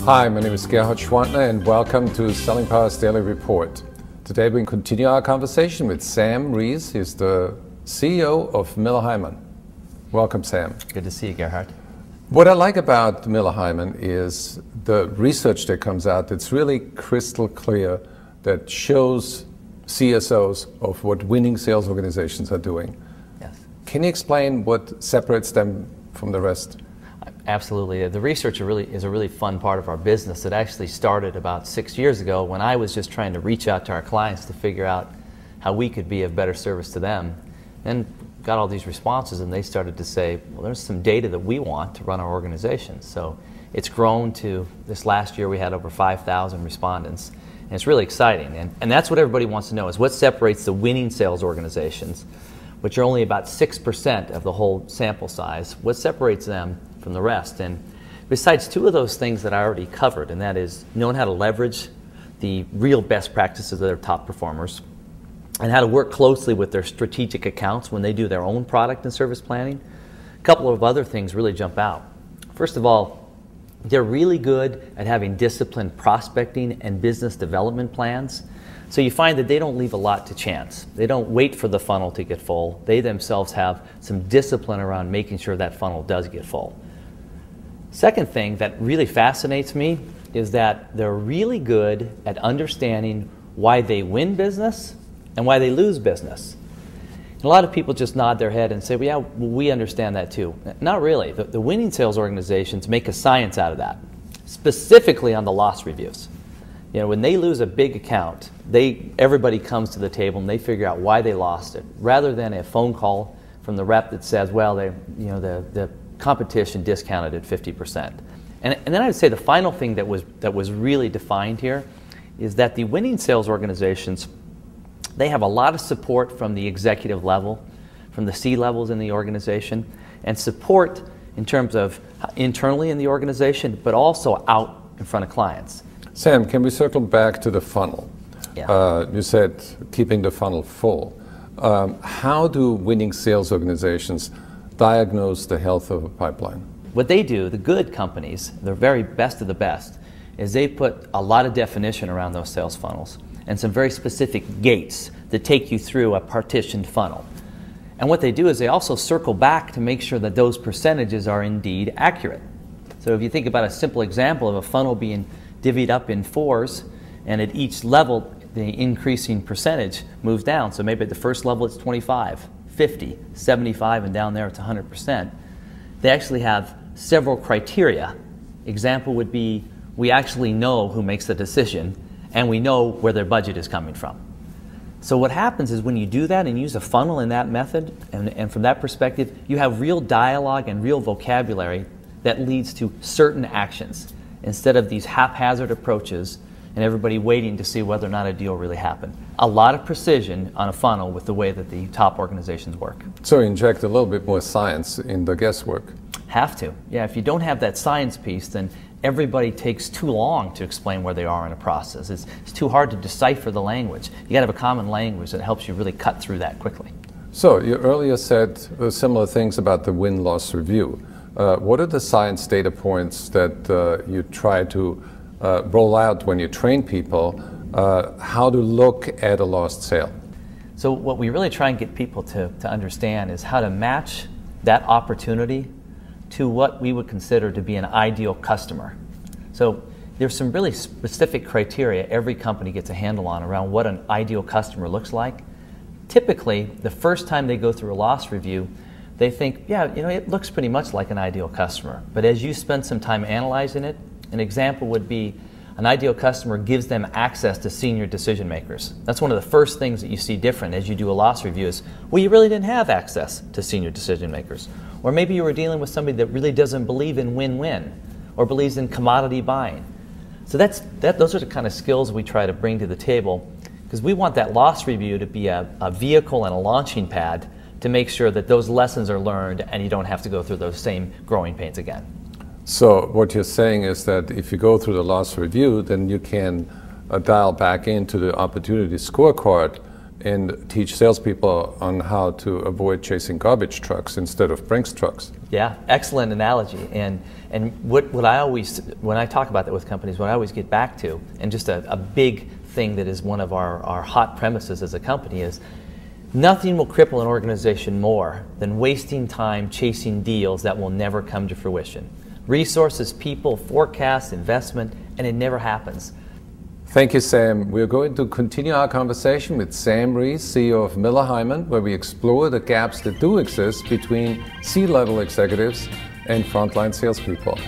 Hi, my name is Hartnett and welcome to Selling Power's Daily Report. Today we continue our conversation with Sam Reese. He's the CEO of Miller Heiman. Welcome, Sam. Good to see you, Gerhard. What I like about Miller Heiman is the research that comes out that's really crystal clear, that shows CSOs of what winning sales organizations are doing. Yes. Can you explain what separates them from the rest? Absolutely. The research is a really fun part of our business. It actually started about 6 years ago when I was just trying to reach out to our clients to figure out how we could be of better service to them. Then got all these responses and they started to say, well, there's some data that we want to run our organization. So it's grown to, this last year we had over 5,000 respondents. And it's really exciting. And that's what everybody wants to know, is what separates the winning sales organizations, which are only about 6% of the whole sample size. What separates them from the rest? And besides two of those things that I already covered, and that is knowing how to leverage the real best practices of their top performers and how to work closely with their strategic accounts when they do their own product and service planning, a couple of other things really jump out. First of all, they're really good at having disciplined prospecting and business development plans. So you find that they don't leave a lot to chance. They don't wait for the funnel to get full. They themselves have some discipline around making sure that funnel does get full. Second thing that really fascinates me is that they're really good at understanding why they win business and why they lose business. And a lot of people just nod their head and say, well, yeah, we understand that too. Not really. The winning sales organizations make a science out of that, specifically on the loss reviews. You know, when they lose a big account, everybody comes to the table and they figure out why they lost it, rather than a phone call from the rep that says, well, the competition discounted at 50%. And then I would say the final thing that was really defined here is that the winning sales organizations, they have a lot of support from the executive level, from the C-levels in the organization, and support in terms of internally in the organization, but also out in front of clients. Sam, can we circle back to the funnel? Yeah. You said keeping the funnel full. How do winning sales organizations diagnose the health of a pipeline? What they do, the good companies, the very best of the best, is they put a lot of definition around those sales funnels and some very specific gates that take you through a partitioned funnel. And what they do is they also circle back to make sure that those percentages are indeed accurate. So if you think about a simple example of a funnel being divvied up in fours, and at each level the increasing percentage moves down. So maybe at the first level it's 25, 50, 75, and down there it's 100%. They actually have several criteria. Example would be, we actually know who makes the decision and we know where their budget is coming from. So what happens is when you do that and use a funnel in that method, and from that perspective, you have real dialogue and real vocabulary that leads to certain actions, instead of these haphazard approaches and everybody waiting to see whether or not a deal really happened. A lot of precision on a funnel with the way that the top organizations work. So inject a little bit more science in the guesswork. Have to. Yeah, if you don't have that science piece, then everybody takes too long to explain where they are in a process. It's too hard to decipher the language. You gotta have a common language that helps you really cut through that quickly. So you earlier said similar things about the win-loss review. What are the science data points that you try to roll out when you train people, how to look at a lost sale? So what we really try and get people to understand is how to match that opportunity to what we would consider to be an ideal customer. So there's some really specific criteria every company gets a handle on around what an ideal customer looks like. Typically, the first time they go through a loss review, they think, yeah, it looks pretty much like an ideal customer. But as you spend some time analyzing it, an example would be an ideal customer gives them access to senior decision makers. That's one of the first things that you see different as you do a loss review is, well, you really didn't have access to senior decision makers. Or maybe you were dealing with somebody that really doesn't believe in win-win or believes in commodity buying. So those are the kind of skills we try to bring to the table, because we want that loss review to be a vehicle and a launching pad to make sure that those lessons are learned and you don't have to go through those same growing pains again. So what you're saying is that if you go through the loss review, then you can dial back into the opportunity scorecard and teach salespeople on how to avoid chasing garbage trucks instead of Brinks trucks. Yeah, excellent analogy. And what I always, when I talk about that with companies, what I always get back to, and just a big thing that is one of our hot premises as a company is, nothing will cripple an organization more than wasting time chasing deals that will never come to fruition. Resources, people, forecasts, investment, and it never happens. Thank you, Sam. We're going to continue our conversation with Sam Reese, CEO of Miller Heiman, where we explore the gaps that do exist between C-level executives and frontline salespeople.